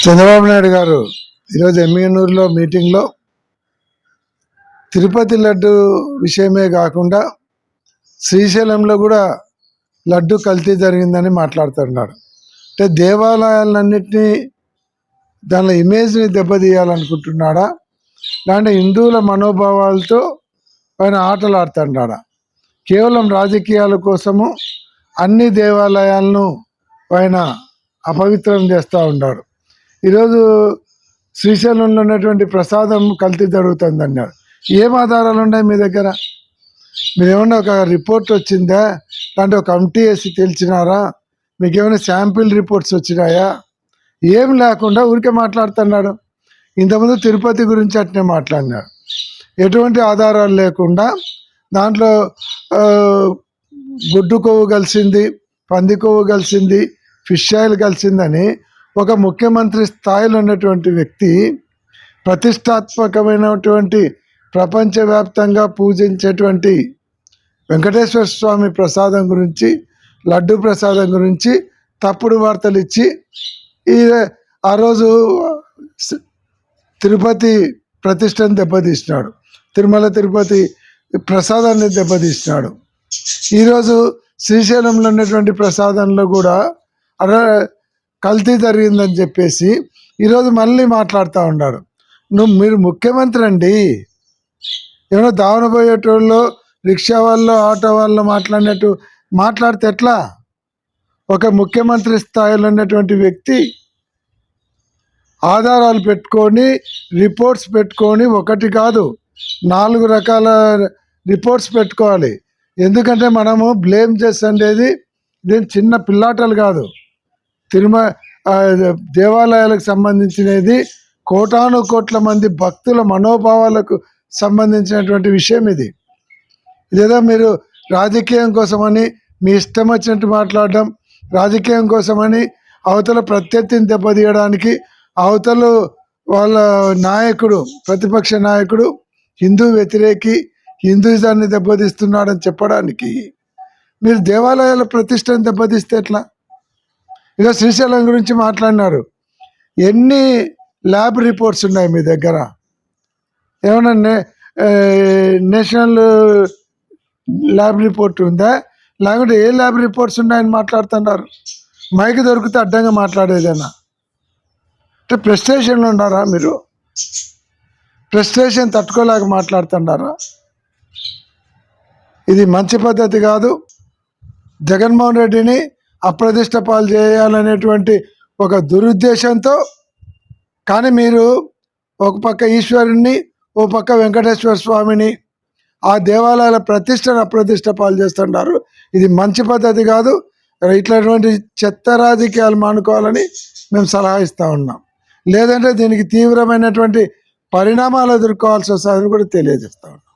చంద్రబాబు నాయుడు గారు ఈరోజు ఎమ్మిగనూరులో మీటింగ్లో తిరుపతి లడ్డు విషయమే కాకుండా శ్రీశైలంలో కూడా లడ్డు కల్తీ జరిగిందని మాట్లాడుతున్నాడు. అంటే దేవాలయాలన్నింటినీ దానిలో ఇమేజ్ని దెబ్బతీయాలనుకుంటున్నాడా, లేదంటే హిందువుల మనోభావాలతో ఆయన ఆటలు ఆడుతున్నాడా? కేవలం రాజకీయాల కోసము అన్ని దేవాలయాలను ఆయన అపవిత్రం చేస్తూ ఉన్నాడు. ఈరోజు శ్రీశైలంలో ఉన్నటువంటి ప్రసాదం కల్తీ జరుగుతుంది అన్నారు. ఏం ఆధారాలు ఉన్నాయి మీ దగ్గర? మీరేమన్నా ఒక రిపోర్ట్ వచ్చిందా, అంటే ఒక కమిటీ వేసి తెలిసినారా? మీకు ఏమైనా శాంపిల్ రిపోర్ట్స్ వచ్చినాయా? ఏం లేకుండా ఊరికే మాట్లాడుతున్నాడు. ఇంతకుముందు తిరుపతి గురించి అట్నే మాట్లాడినాడు. ఎటువంటి ఆధారాలు లేకుండా దాంట్లో గుడ్డు కొవ్వు కలిసింది, పంది కొవ్వు కలిసింది, ఫిష్ ఆయిల్ కలిసిందని ఒక ముఖ్యమంత్రి స్థాయిలో ఉన్నటువంటి వ్యక్తి ప్రతిష్టాత్మకమైనటువంటి ప్రపంచవ్యాప్తంగా పూజించేటువంటి వెంకటేశ్వర స్వామి ప్రసాదం గురించి, లడ్డు ప్రసాదం గురించి తప్పుడు వార్తలు ఇచ్చి ఆ రోజు తిరుపతి ప్రతిష్టను దెబ్బతీసినాడు, తిరుమల తిరుపతి ప్రసాదాన్ని దెబ్బతీసినాడు. ఈరోజు శ్రీశైలంలో ఉన్నటువంటి ప్రసాదంలో కూడా కల్తీ జరిగిందని చెప్పేసి ఈరోజు మళ్ళీ మాట్లాడుతూ ఉన్నాడు. మీరు ముఖ్యమంత్రి అండి, ఏమైనా దావన పోయేటోళ్ళు, రిక్షా వాళ్ళు, ఆటో వాళ్ళు మాట్లాడినట్టు మాట్లాడితే ఎట్లా? ఒక ముఖ్యమంత్రి స్థాయిలో ఉన్నటువంటి వ్యక్తి ఆధారాలు పెట్టుకొని, రిపోర్ట్స్ పెట్టుకొని, ఒకటి కాదు 4 రకాల రిపోర్ట్స్ పెట్టుకోవాలి. ఎందుకంటే మనము బ్లేమ్ చేసేది దీని చిన్న పిల్లాటలు కాదు. దేవాలయాలకు సంబంధించినది కోటాను కోట్ల మంది భక్తుల మనోభావాలకు సంబంధించినటువంటి విషయం ఇది. ఇదేదో మీరు రాజకీయం కోసమని మీ ఇష్టం వచ్చినట్టు మాట్లాడడం, రాజకీయం కోసమని అవతల ప్రత్యర్థిని దెబ్బతీయడానికి, అవతల వాళ్ళ నాయకుడు, ప్రతిపక్ష నాయకుడు హిందూ వ్యతిరేకి, హిందూయిజాన్ని దెబ్బతీస్తున్నాడని చెప్పడానికి మీరు దేవాలయాల ప్రతిష్టను దెబ్బతీస్తే ఎట్లా? ఇలా శ్రీశైలం గురించి మాట్లాడినారు. ఎన్ని ల్యాబ్ రిపోర్ట్స్ ఉన్నాయి మీ దగ్గర? ఏమన్నా నేషనల్ ల్యాబ్ రిపోర్ట్ ఉందా? లేకుంటే ఏ ల్యాబ్ రిపోర్ట్స్ ఉన్నాయని మాట్లాడుతున్నారు? మైక్ దొరికితే అడ్డంగా మాట్లాడేదేనా? అంటే ప్రెస్టేషన్లో ఉన్నారా మీరు? ప్రెస్టేషన్ తట్టుకోలేక మాట్లాడుతున్నారా? ఇది మంచి పద్ధతి కాదు. జగన్మోహన్ రెడ్డిని అప్రతిష్ట పాలు చేయాలనేటువంటి ఒక దురుద్దేశంతో, కానీ మీరు ఒక పక్క ఈశ్వరుణ్ణి, ఓ పక్క వెంకటేశ్వర స్వామిని, ఆ దేవాలయాల ప్రతిష్టను అప్రతిష్ట పాలు చేస్తున్నారు. ఇది మంచి పద్ధతి కాదు. ఇట్లాంటి చెత్త రాజకీయాలు మానుకోవాలని మేము సలహా ఇస్తూ ఉన్నాం. లేదంటే దీనికి తీవ్రమైనటువంటి పరిణామాలు ఎదుర్కోవాల్సి వస్తుందని కూడా తెలియజేస్తా ఉన్నాం.